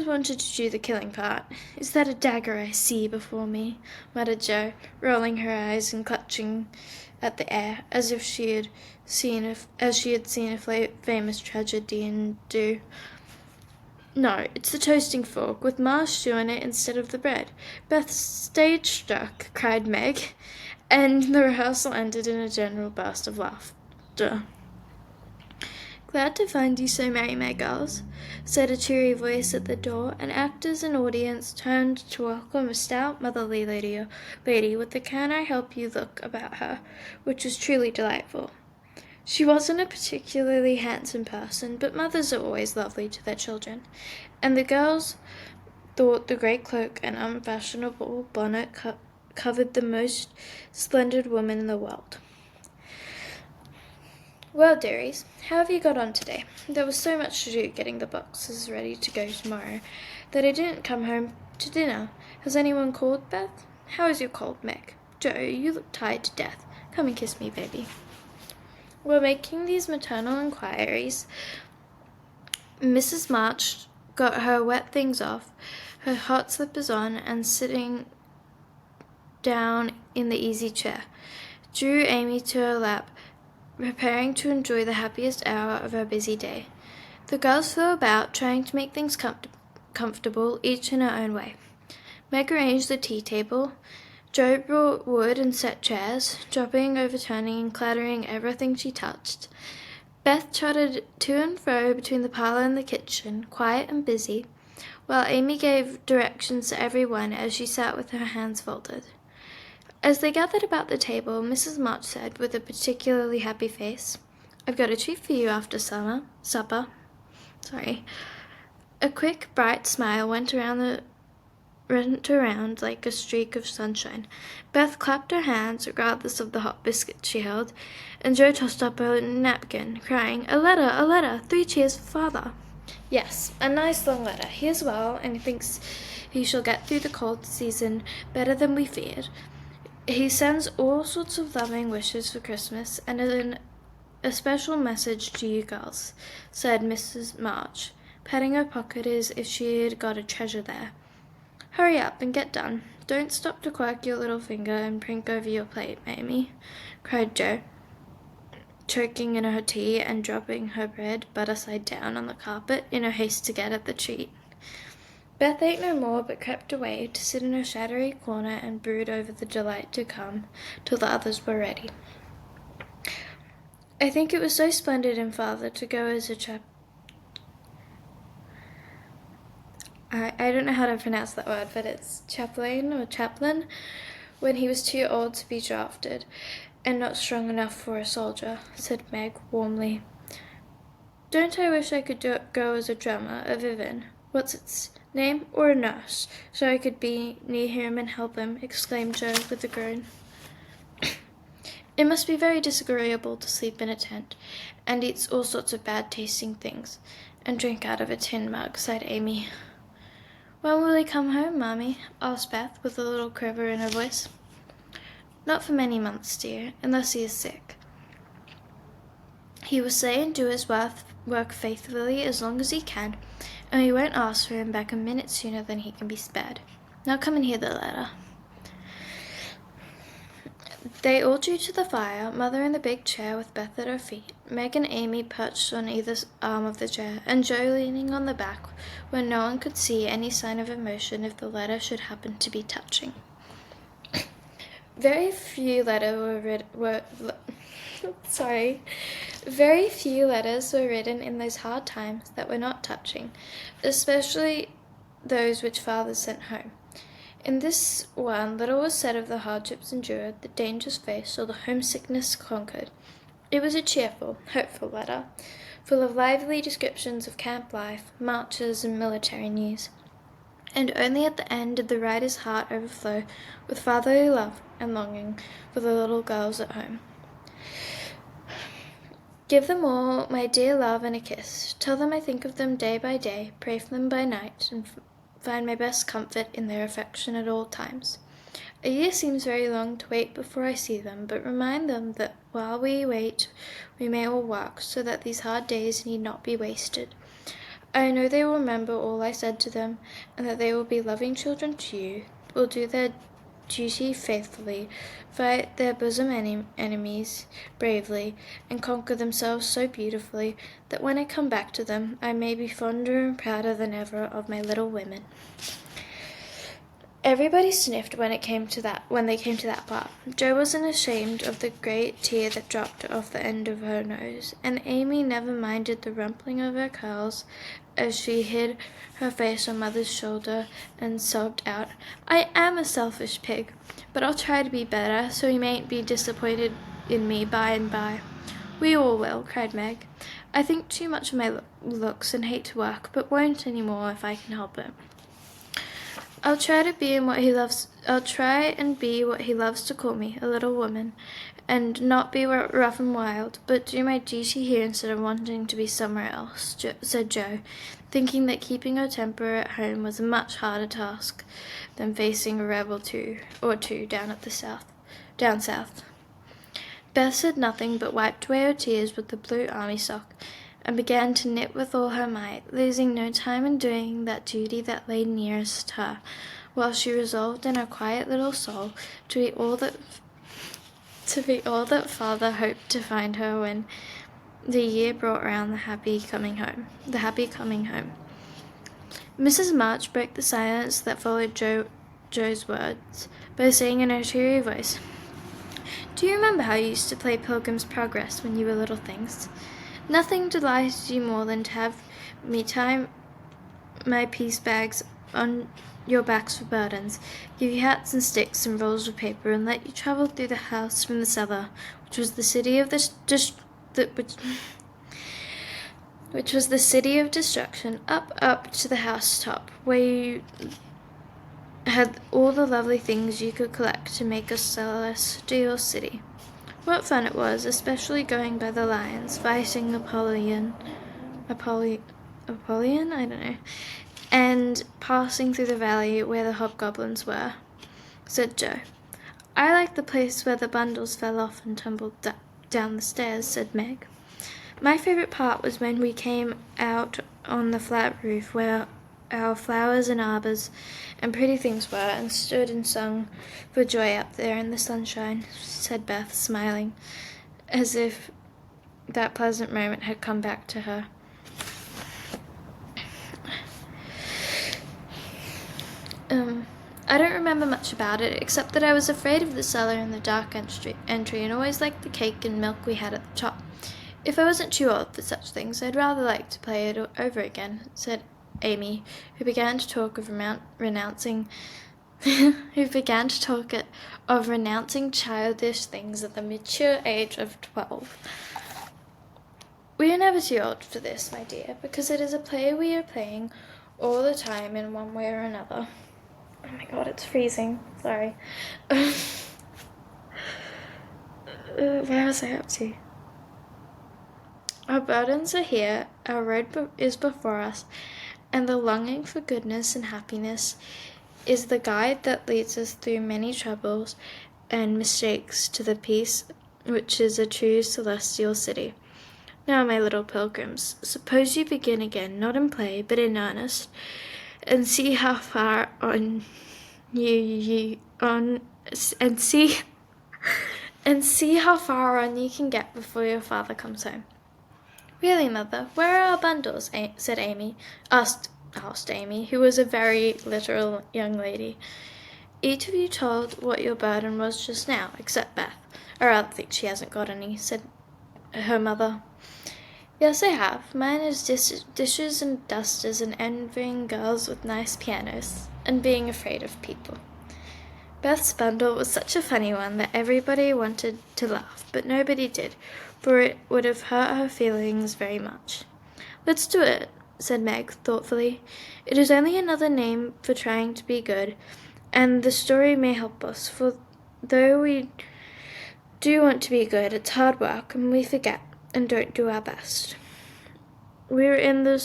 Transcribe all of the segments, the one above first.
always wanted to do the killing part. Is that a dagger I see before me?" muttered Jo, rolling her eyes and clutching at the air, as if she had seen a famous tragedian do. "No, it's the toasting fork, with marsh stew in it instead of the bread. Beth's stage struck," cried Meg, and the rehearsal ended in a general burst of laughter. "Glad to find you so merry, my girls," said a cheery voice at the door, and actors and audience turned to welcome a stout, motherly lady with the can-I-help-you look about her, which was truly delightful. She wasn't a particularly handsome person, but mothers are always lovely to their children, and the girls thought the great cloak and unfashionable bonnet covered the most splendid woman in the world. "Well, dearies, how have you got on today? There was so much to do getting the boxes ready to go tomorrow that I didn't come home to dinner. Has anyone called, Beth? How is your cold, Meg? Jo, you look tired to death. Come and kiss me, baby." While making these maternal inquiries, Mrs. March got her wet things off, her hot slippers on, and sitting down in the easy chair, drew Amy to her lap, preparing to enjoy the happiest hour of her busy day. The girls flew about, trying to make things comfortable, each in her own way. Meg arranged the tea table. Jo brought wood and set chairs, dropping, overturning, and clattering everything she touched. Beth trotted to and fro between the parlor and the kitchen, quiet and busy, while Amy gave directions to every one as she sat with her hands folded. As they gathered about the table, Mrs. March said, with a particularly happy face, "I've got a treat for you after supper. A quick, bright smile went around like a streak of sunshine. Beth clapped her hands, regardless of the hot biscuit she held, and Jo tossed up a napkin, crying, "A letter, a letter! 3 cheers for Father!" "Yes, a nice long letter. He is well, and he thinks he shall get through the cold season better than we feared. He sends all sorts of loving wishes for Christmas, and a special message to you girls," said Mrs. March, patting her pocket as if she had got a treasure there. "Hurry up and get done. Don't stop to quirk your little finger and prink over your plate, Amy," cried Jo, choking in her tea and dropping her bread butter side down on the carpet in her haste to get at the treat. Beth ate no more, but crept away to sit in her shadowy corner and brood over the delight to come till the others were ready. "I think it was so splendid in Father to go as a I don't know how to pronounce that word, but it's chaplain, when he was too old to be drafted and not strong enough for a soldier," said Meg warmly. "Don't I wish I could go as a drummer, a vivin, what's its name, or a nurse, so I could be near him and help him," exclaimed Jo with a groan. "It must be very disagreeable to sleep in a tent and eat all sorts of bad-tasting things and drink out of a tin mug," sighed Amy. "When will he come home, Mommy?" asked Beth, with a little quiver in her voice. "Not for many months, dear, unless he is sick. He will stay and do his work faithfully as long as he can, and we won't ask for him back a minute sooner than he can be spared. Now come and hear the letter." They all drew to the fire, Mother in the big chair with Beth at her feet, Meg and Amy perched on either arm of the chair, and Jo leaning on the back where no one could see any sign of emotion if the letter should happen to be touching. Very few letters were written in those hard times that were not touching, especially those which fathers sent home. In this one, little was said of the hardships endured, the dangers faced, or the homesickness conquered. It was a cheerful, hopeful letter, full of lively descriptions of camp life, marches, and military news. And only at the end did the writer's heart overflow with fatherly love and longing for the little girls at home. "Give them all my dear love and a kiss. Tell them I think of them day by day, pray for them by night, and find my best comfort in their affection at all times. A year seems very long to wait before I see them, but remind them that while we wait, we may all work, so that these hard days need not be wasted. I know they will remember all I said to them, and that they will be loving children to you, will do their duty faithfully, fight their bosom enemies bravely, and conquer themselves so beautifully that when I come back to them, I may be fonder and prouder than ever of my little women. Everybody sniffed when they came to that part. Jo wasn't ashamed of the great tear that dropped off the end of her nose, and Amy never minded the rumpling of her curls as she hid her face on Mother's shoulder and sobbed out, "I am a selfish pig, but I'll try to be better, so he mayn't be disappointed in me by and by." "We all will," cried Meg. "I think too much of my looks and hate to work, but won't any more if I can help it. I'll try and be what he loves to call me, a little woman, and not be rough and wild, but do my duty here instead of wanting to be somewhere else," said Jo, thinking that keeping her temper at home was a much harder task than facing a rebel or two down south. Beth said nothing, but wiped away her tears with the blue army sock, and began to knit with all her might, losing no time in doing that duty that lay nearest her, while she resolved in her quiet little soul to be all that Father hoped to find her when the year brought round the happy coming home. Mrs. March broke the silence that followed Jo's words by saying in her cheery voice, "Do you remember how you used to play Pilgrim's Progress when you were little things? Nothing delighted you more than to have me tie my piece bags on your backs for burdens, give you hats and sticks and rolls of paper, and let you travel through the house from the cellar, which was the city of destruction, up to the housetop, where you had all the lovely things you could collect to make a celestial city. What fun it was, especially going by the lines, fighting Apollyon, I don't know, and passing through the valley where the hobgoblins were," said Jo. "I like the place where the bundles fell off and tumbled down the stairs," said Meg. "My favourite part was when we came out on the flat roof where our flowers and arbours and pretty things were, and stood and sung for joy up there in the sunshine," said Beth, smiling, as if that pleasant moment had come back to her. "I don't remember much about it, except that I was afraid of the cellar and the dark entry, and always liked the cake and milk we had at the top. If I wasn't too old for such things, I'd rather like to play it over again," said Amy, who began to talk of renouncing childish things at the mature age of 12. "We are never too old for this, my dear, because it is a play we are playing all the time in one way or another." Oh my god, it's freezing. Sorry. Where was I up to? "Our burdens are here, our road is before us, and the longing for goodness and happiness is the guide that leads us through many troubles and mistakes to the peace which is a true celestial city. Now, my little pilgrims, suppose you begin again, not in play, but in earnest, and see how far on you can get before your father comes home." "Really, Mother, where are our bundles?" asked Amy, who was a very literal young lady. "Each of you told what your burden was just now, except Beth. I rather think she hasn't got any," said her mother. "Yes, I have. Mine is dishes and dusters and envying girls with nice pianos, and being afraid of people." Beth's bundle was such a funny one that everybody wanted to laugh, but nobody did, for it would have hurt her feelings very much. "Let's do it," said Meg thoughtfully. "It is only another name for trying to be good, and the story may help us, for though we do want to be good, it's hard work, and we forget and don't do our best. We're in the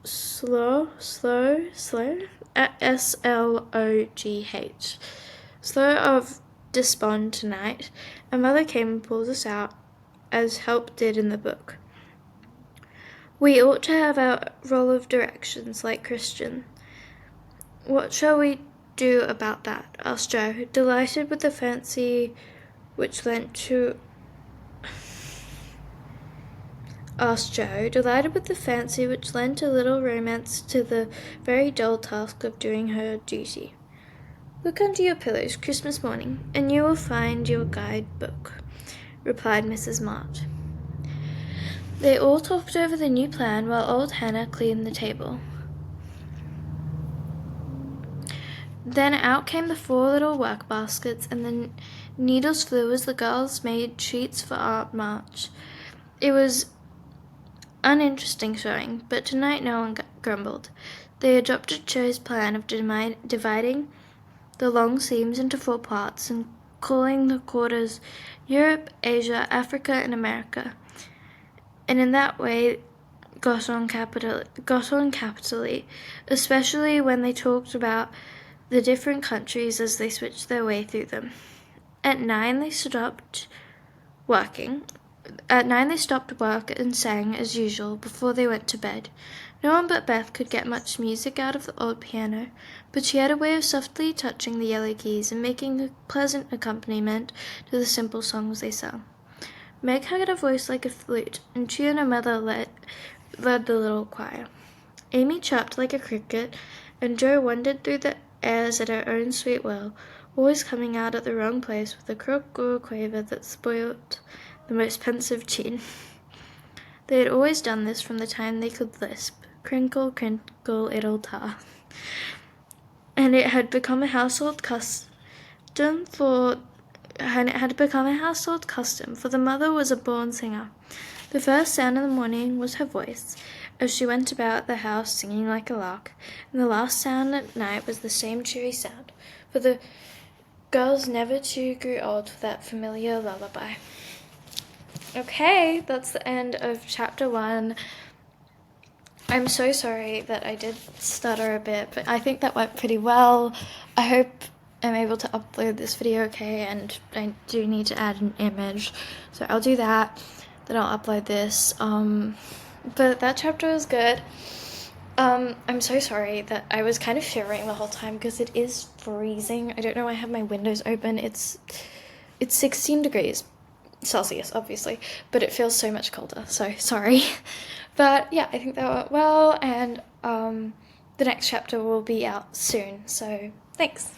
slow, S-L-O-G-H, slow of despond tonight, and Mother came and pulled us out, as Help did in the book. We ought to have our role of directions like Christian. What shall we do about that? Asked Joe, delighted with the fancy which lent to a little romance to the very dull task of doing her duty. Look under your pillows Christmas morning, and you will find your guide-book, replied Mrs. Mott. They all talked over the new plan while old Hannah cleaned the table. Then out came the 4 little work baskets, and the needles flew as the girls made sheets for Aunt March. It was uninteresting sewing, but tonight no one grumbled. They adopted Joe's plan of dividing the long seams into 4 parts and calling the quarters Europe, Asia, Africa, and America, and in that way got on capitally, especially when they talked about the different countries as they switched their way through them. At 9 they stopped work and sang as usual before they went to bed. No one but Beth could get much music out of the old piano, but she had a way of softly touching the yellow keys and making a pleasant accompaniment to the simple songs they sang. Meg had a voice like a flute, and she and her mother led the little choir. Amy chirped like a cricket, and Jo wandered through the airs at her own sweet will, always coming out at the wrong place with a croak or a quaver that spoilt the most pensive tune. They had always done this from the time they could lisp, crinkle, crinkle, it'll tar. And it had become a household custom, for the mother was a born singer. The first sound in the morning was her voice, as she went about the house singing like a lark, and the last sound at night was the same cheery sound, for the girls never too grew old for that familiar lullaby. Okay, that's the end of chapter 1. I'm so sorry that I did stutter a bit, but I think that went pretty well. I hope I'm able to upload this video okay, and I do need to add an image, so I'll do that. Then I'll upload this. But that chapter was good. I'm so sorry that I was kind of shivering the whole time because it is freezing. I don't know why I have my windows open. It's 16 degrees Celsius, obviously, but it feels so much colder, so sorry. But yeah, I think that went well, and the next chapter will be out soon, so thanks.